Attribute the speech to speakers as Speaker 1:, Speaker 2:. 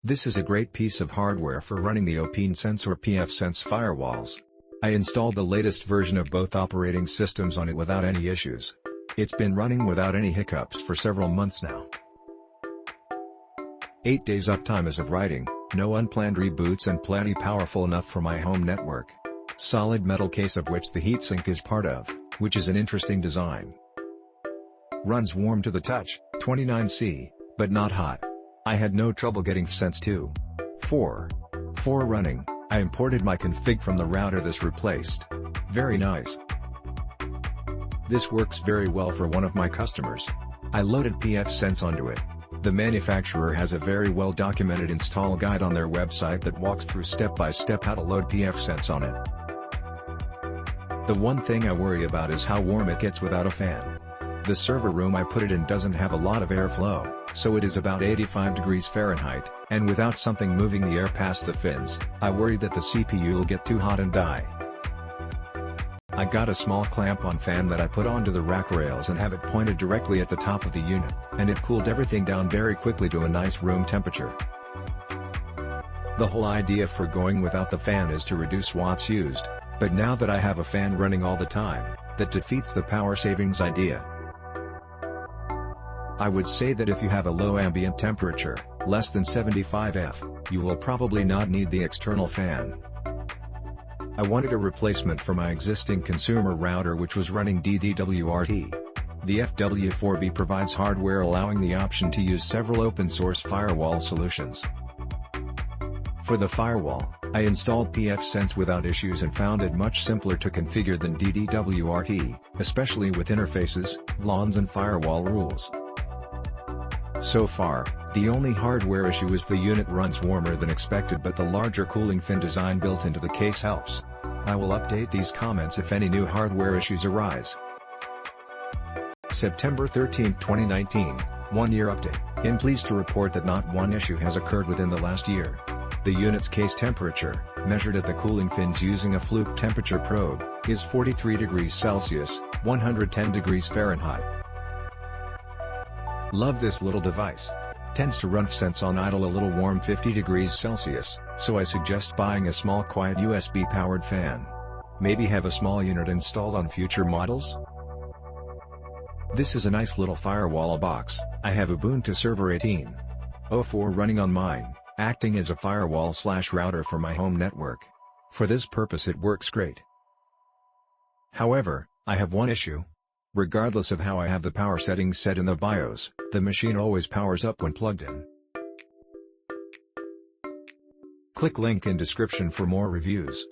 Speaker 1: This is a great piece of hardware for running the AES-NI or pfSense firewalls. I installed the latest version of both operating systems on it without any issues. It's been running without any hiccups for several months now. 8 days uptime as of writing, no unplanned reboots and plenty powerful enough for my home network. Solid metal case of which the heatsink is part of, which is an interesting design. Runs warm to the touch, 29°C, but not hot. I had no trouble getting Sense 2.4 running. I imported my config from the router this replaced. Very nice. This works very well for one of my customers. I loaded pfSense onto it. The manufacturer has a very well documented install guide on their website that walks through step by step how to load pfSense on it. The one thing I worry about is how warm it gets without a fan. The server room I put it in doesn't have a lot of airflow, so it is about 85 degrees Fahrenheit, and without something moving the air past the fins, I worry that the CPU will get too hot and die. I got a small clamp-on fan that I put onto the rack rails and have it pointed directly at the top of the unit, and it cooled everything down very quickly to a nice room temperature. The whole idea for going without the fan is to reduce watts used, but now that I have a fan running all the time, that defeats the power savings idea. I would say that if you have a low ambient temperature, less than 75 F, you will probably not need the external fan. I wanted a replacement for my existing consumer router which was running DDWRT. The FW4B provides hardware allowing the option to use several open-source firewall solutions. For the firewall, I installed pfSense without issues and found it much simpler to configure than DDWRT, especially with interfaces, VLANs and firewall rules. So far, the only hardware issue is the unit runs warmer than expected, but the larger cooling fin design built into the case helps. I will update these comments if any new hardware issues arise. September 13, 2019, 1 year update. I'm pleased to report that not one issue has occurred within the last year. The unit's case temperature, measured at the cooling fins using a fluke temperature probe, is 43 degrees Celsius, 110 degrees Fahrenheit. Love this little device. Tends to run pfSense on idle a little warm 50 degrees Celsius, so I suggest buying a small quiet USB-powered fan. Maybe have a small unit installed on future models? This is a nice little firewall box. I have Ubuntu Server 18.04 running on mine, acting as a firewall/router for my home network. For this purpose it works great. However, I have one issue. Regardless of how I have the power settings set in the BIOS, the machine always powers up when plugged in. Click link in description for more reviews.